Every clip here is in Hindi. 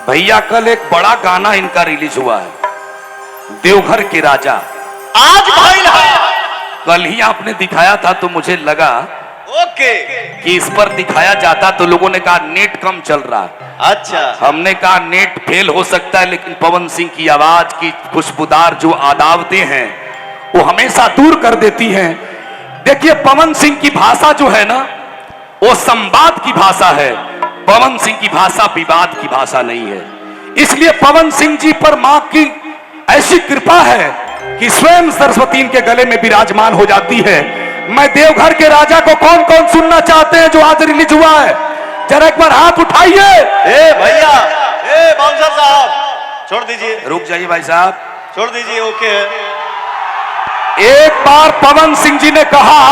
भैया कल एक बड़ा गाना इनका रिलीज हुआ है, देवघर के राजा। आज भाई कल ही आपने दिखाया था तो मुझे लगा ओके कि इस पर दिखाया जाता तो लोगों ने कहा नेट कम चल रहा है। अच्छा, हमने कहा नेट फेल हो सकता है, लेकिन पवन सिंह की आवाज की खुशबूदार जो आदावतें हैं वो हमेशा दूर कर देती हैं। देखिए पवन सिंह की भाषा जो है ना वो संवाद की भाषा है, पवन सिंह की भाषा विवाद की भाषा नहीं है। इसलिए पवन सिंह जी पर मां की ऐसी कृपा है कि स्वयं सरस्वती इनके गले में विराजमान हो जाती है। मैं देवघर के राजा को कौन कौन सुनना चाहते हैं जो आज रिलीज हुआ है, जरा एक बार हाथ उठाइए। ए भैया, ए बाउंसर साहब छोड़ दीजिए, रुक जाइए भाई साहब, छोड़ दीजिए। ओके, एक बार पवन सिंह जी ने कहा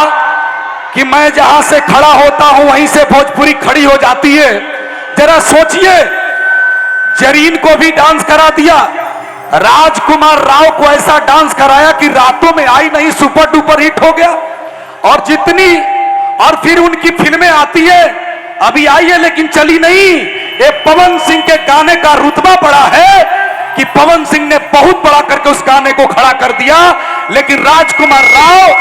कि मैं जहां से खड़ा होता हूं वहीं से भोजपुरी खड़ी हो जाती है। जरा सोचिए, जरीन को भी डांस करा दिया, राजकुमार राव को ऐसा डांस कराया कि रातों में आई नहीं सुपर डुपर हिट हो गया। और जितनी और फिर उनकी फिल्में आती है, अभी आई है लेकिन चली नहीं। ये पवन सिंह के गाने का रुतबा बड़ा है कि पवन सिंह ने बहुत बड़ा करके उस गाने को खड़ा कर दिया। लेकिन राजकुमार राव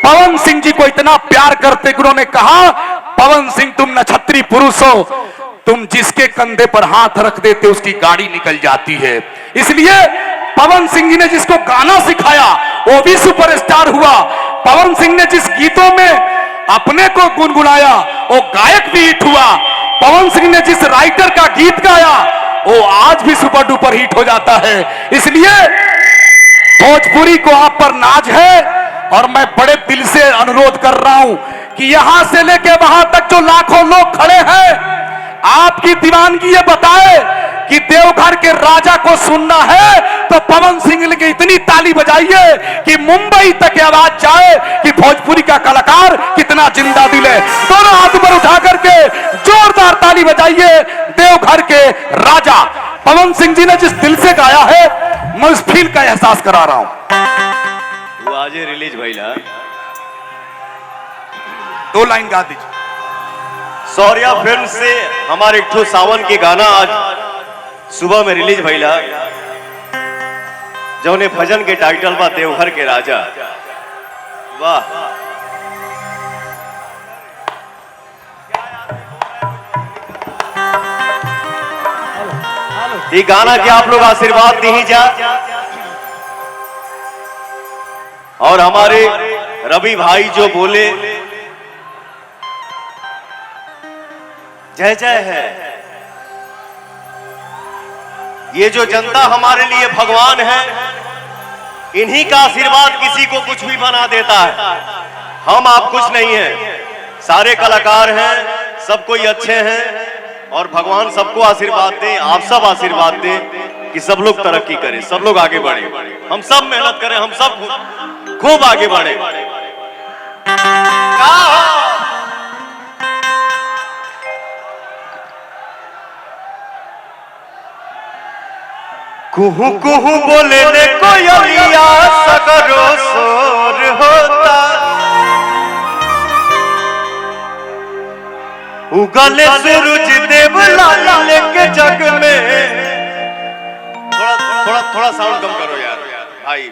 पवन सिंह जी को इतना प्यार करते कि उन्होंने कहा, पवन सिंह तुम नक्षत्री पुरुष हो, तुम जिसके कंधे पर हाथ रख देते उसकी गाड़ी निकल जाती है। इसलिए पवन सिंह जी ने जिसको गाना सिखाया वो भी सुपरस्टार हुआ। पवन सिंह ने जिस गीतों में अपने को गुनगुनाया वो गायक भी हिट हुआ। पवन सिंह ने जिस राइटर का गीत गाया वो आज भी सुपर डुपर हिट हो जाता है। इसलिए भोजपुरी को आप पर नाज है और मैं बड़े दिल से अनुरोध कर रहा हूं कि यहां से लेके वहां तक जो लाखों लोग खड़े हैं, आपकी दीवानगी ये बताए कि देवघर के राजा को सुनना है तो पवन सिंह के इतनी ताली बजाइए कि मुंबई तक आवाज जाए कि भोजपुरी का कलाकार कितना जिंदा दिल है। दोनों हाथ ऊपर उठा करके जोरदार ताली बजाइए। देवघर के राजा पवन सिंह जी ने जिस दिल से गाया है, मैं उस फील का एहसास करा रहा हूं। वो आज रिलीज भइला, 2 लाइन गा दीजिए। सौर्या फिल्म से हमारे एक ठो सावन के गाना आज सुबह में रिलीज भइला, जौने भजन के टाइटल बा देवघर के राजा। वाह, ये गाना के आप लोग आशीर्वाद दी जा। और हमारे रवि भाई जो बोले जय जय है, ये जो जनता हमारे लिए भगवान है, इन्हीं का आशीर्वाद किसी को कुछ भी बना देता है। हम आप कुछ नहीं है, सारे कलाकार हैं, सब कोई अच्छे हैं और भगवान सबको आशीर्वाद दे, आप सब आशीर्वाद दे कि सब लोग तरक्की करें, सब लोग आगे बढ़े, हम सब मेहनत करें, हम सब खूब आगे बढ़े। कुहू कुहू बोले ने कोयलिया सगरो शोर होता, उगले सूरज देव लाल के जग में। थोड़ा साउंड कम करो यार भाई।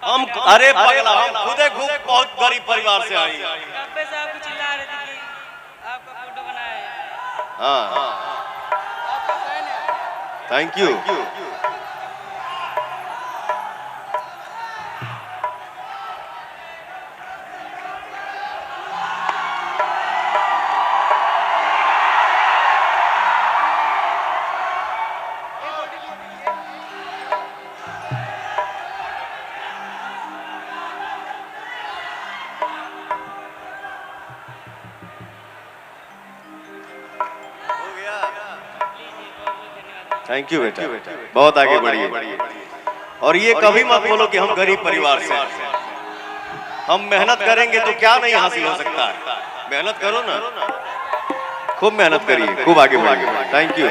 हम अरे पगला, हम खुदे खूब बहुत गरीब परिवार से आई। आपको चिल्ला रहे थे कि आपका फोटो बनाया है। हाँ, आपका फैन है। Thank you. थैंक यू बेटा, बहुत आगे बढ़िए। और ये कभी मत बोलो कि हम गरीब परिवार से हैं। हम मेहनत करेंगे तो क्या नहीं हासिल हो सकता है। मेहनत करो ना, खूब मेहनत करिए, खूब आगे बढ़िए। Thank you.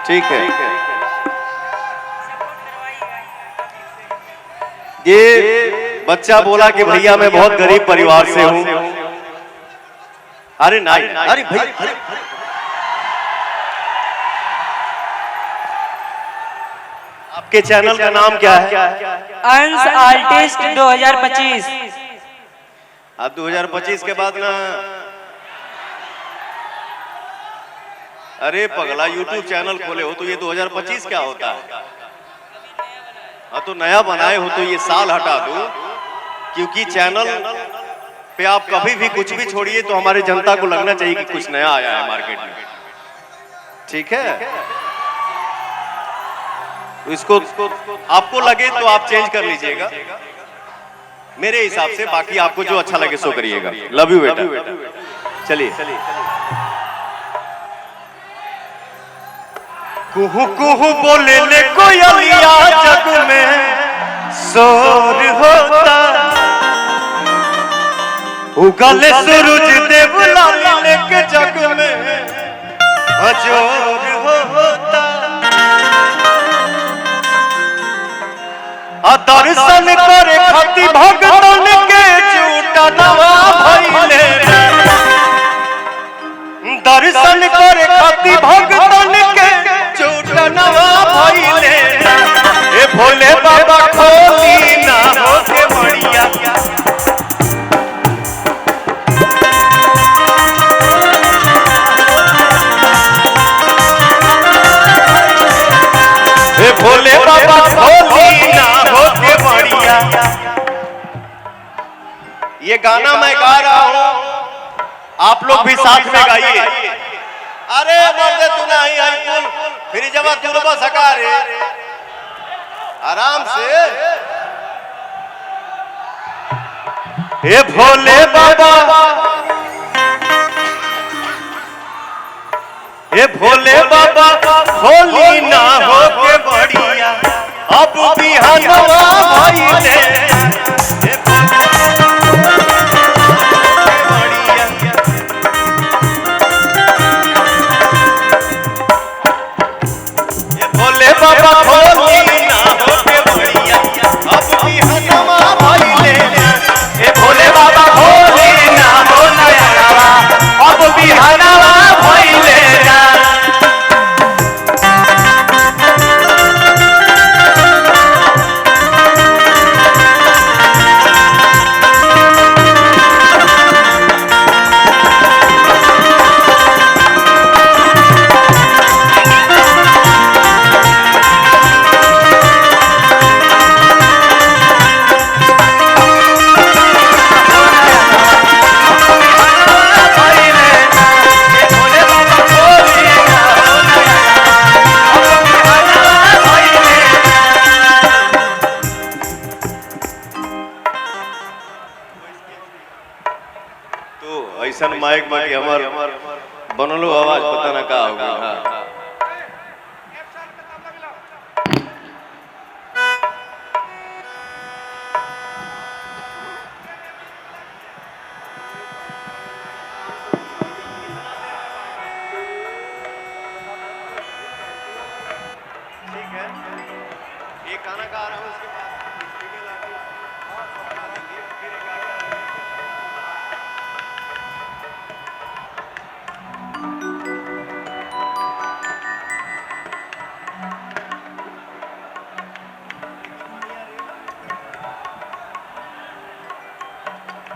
ठीक है। ये बच्चा बोला कि भैया मैं बहुत गरीब परिवार से हूं। अरे नहीं, अरे भाई, आपके चैनल का नाम क्या है? अंश आर्टिस्ट 2025। अब 2025 के बाद ना, अरे पगला यूट्यूब चैनल खोले हो तो ये 2025 क्या होता है? हाँ तो नया बनाए हो तो ये साल हटा दो, क्योंकि चैनल पे आप कभी भी कुछ भी छोड़िए तो हमारे जनता को लगना चाहिए कि कुछ नया आया है मार्केट में। ठीक है, तो इसको आपको लगे तो आप चेंज कर लीजिएगा मेरे हिसाब से, बाकी आपको जो अच्छा लगे सो करिएगा। लव यू बेटा। चलिए। कुहू कुहू बोले ले कोयलिया, जग में शोर होता, उगल सूरज देव लाले के जग में अजोर होता। दर्शन करे खातिर भगतन के झूठा नवा भइले, दर्शन करे खातिर भगतन के झूठा नवा भइले। ए भोले बाबा खोली ना होके बढ़िया, ए भोले बाबा खोली ना होके बढ़िया। ये गाना मैं गा रहा हूं, आप लोग भी साथ में गाइए। अरे मर्दे तू नहीं आई कुल फिर जब तू बस सका रे, आराम से। ए भोले बाबा, ए भोले बाबा होली ना होके बढ़िया, अब बिहानवा भइले। बाबा होली ना होके बढ़िया, अब बिहानवा भइले। ए भोले बाबा होली ना हो नयनवा, अब बिहानवा भइले। ऐसा माइक बाकी हमार बनलो आवाज पता ना का होगा।